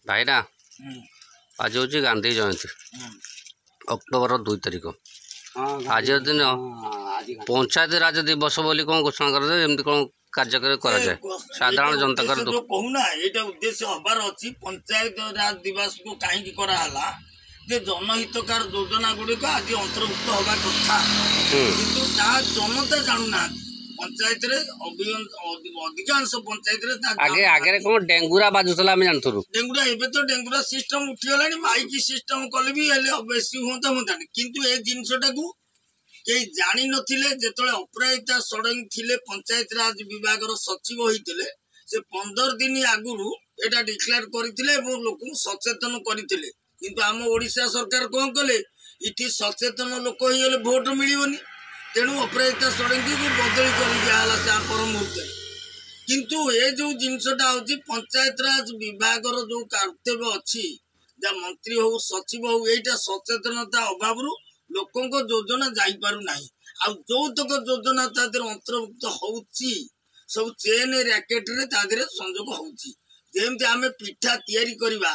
भाईना आज हूँ गांधी जयंती अक्टोबर 2 तारिख आज दिन पंचायत राज दिवस बोली कौन घोषणा कर कौन कार्यक्रम करा जाए साधारण जनता कर कहूना ये उद्देश्य हबार अच्छी पंचायत राज दिवस को कहीं कराला जे जनहितकार योजना गुड़िक आज अंतर्भुक्त हवा कथा किंतु जनता जानूना पंचायत अधिकांश पंचायत आगे आगे कौन डेंगुरा बाजुला जानथुरु डेंगुरा एबे तो डेंगुरा सिस्टम उठिगलानी माइक सिस्टम कले भी बेसी होता किंतु ए जिनसटा को कई जानी नथिले जेतले अपराजिता षडंगी थिले पंचायत राज विभाग सचिव होइतिले से 15 दिन आगुरु एटा डिक्लेयर करथिले एवं लोक सचेतन करथिले किंतु आम ओडिशा सरकार कोन कले इठी सचेतन लोक होइले वोट मिलिबनी तेणु अपराजिता षडंगी को बदली कर दियाला से पर मुहूर्त किंतु ए जो जिनसटा होची पंचायत राज विभाग जो कर्तव्य अच्छी जा मंत्री हो सचिव हो एटा सचेतनता अभाव लोकों योजना जापारू ना आ जौतक योजना अंतर्भुक्त होची सब चेन रैकेट रे संजोग होची जेमती आमे पिठा तैयारी करबा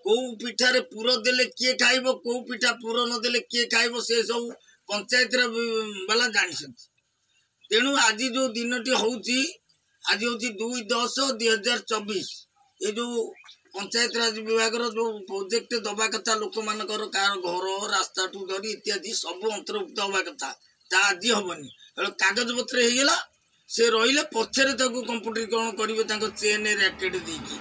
को पिठारे पुर देले किए खाइबो को पिठा पुर न देले किए खाइबो से सब पंचायत वाला जानी तेणु आज जो दिनटी होची आज हूँ 2/10/2024 ये जो पंचायत राज विभाग जो प्रोजेक्ट दबा कथा लोक मान कार घर रास्ता ठू धरी इत्यादि सब अंतर्भुक्त हवा कथा आज हेनी कागज पत्र होगा से रही पछरे कंप्यूटरीकरण करेंगे चेन रैकेट देकी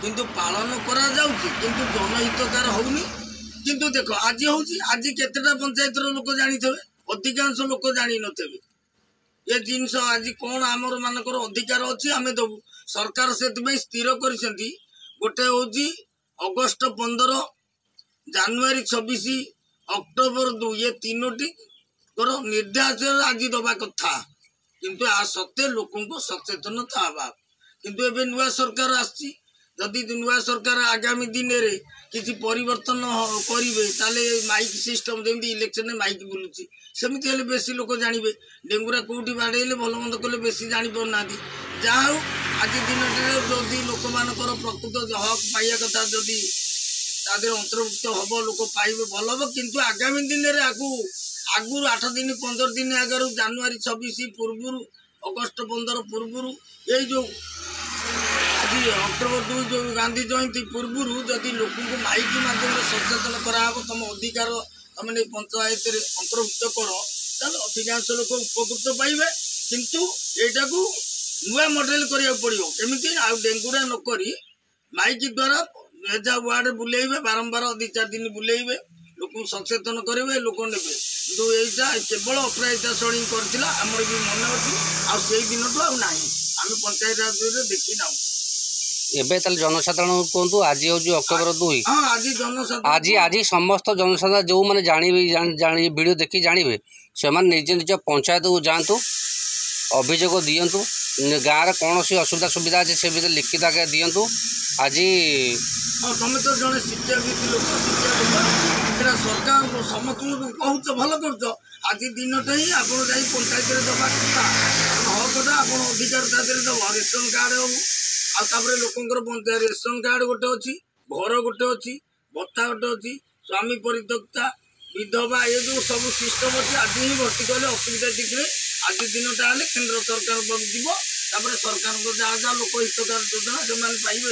किंतु पालन करा किंतु जनहितकार होनी किंतु देख आज हूँ आज केतेटा पंचायत लोक जानी अधिकांश लोक जानी नथे ये जिनस आज कौन आमर मानकर अधिकार अच्छी आम दबू सरकार से स्थिर कर गोटे हूँ अगस्ट 15 जानुरी 26 अक्टोबर 2 ये तीनोटी निर्देश आज दबा कथा किंतु आ सत्य लोकों को सचेतनता अभाव किंतु एबे नुआ सरकार आसी जदि नुआ सरकार आगामी दिन में किसी परिवर्तन करेंगे ताले माइक सिस्टम जमी इलेक्शन माइक बुलूची सेमती हेल्ले बेसी लोक जानवे डेंगुरा कौटी बाड़े भल मंद कले बेसी जापना जहा हो आज दिन जदि लोक मानकर प्रकृत हक पाइबा कथा जदि अंतर्भुक्त हम लोक पाइबे भल हम किंतु आगामी दिन में आगुरी 8 दिन 15 दिन आगर जानुरी 26 पूर्व अगस्ट 15 पूर्व ये जो आज अक्टोबर 2 जो गांधी जयंती पूर्व जदि लोक माइक मध्यम सचेतन कराब तुम अधिकार तुमने पंचायत अंतर्भुक्त कर अधिकांश लोक उपकृत पाइबे किंतु एटा को नुआ मॉडल करिया पड़ियो केमिति आ डेंगुरा न करी माइक द्वारा मेजा वार्ड बुलेइबे बारंबार 2-4 दिन बुलेइबे लोक सचेतन करेंगे लोक नेबे किंतु एटा केवल अपराजिता षडंगी करथिला हमर भी मन अछि आ सेई दिन तो आ नाही आमे पंचायत राज रे देखि नाउ एबे तल जनसाधारण कहतु आज हूँ अक्टोबर 2 आज जनसाधारण आज आज समस्त जनसाधारण जो मैंने जानी वीडियो देखी जानवे से निज निज पंचायत को जातु अभियोग दिंतु गाँव में कौन सी असुविधा सुविधा अच्छे से भी लिखित आगे दिंतु आज तुम तो जड़े शिक्षाविद लोक शिक्षा सरकार समस्त कहूच भल कर आज दिनटा ही आप पंचायत दबा कथा हकटा आप अधिकार दब रेशन कार्ड हो आपर लोकर रेशन कार्ड गोटे अच्छी घर गोटे अच्छी भत्ता गोटे अच्छी स्वामी परित्यक्ता विधवा ये जो सब सिस्टम अच्छी आज ही भर्ती कले असुविधा टिके आज दिनटा हेल्ले केन्द्र सरकार जीव सरकार जहाँ जहाँ लोक हितकार योजना से पाइबे।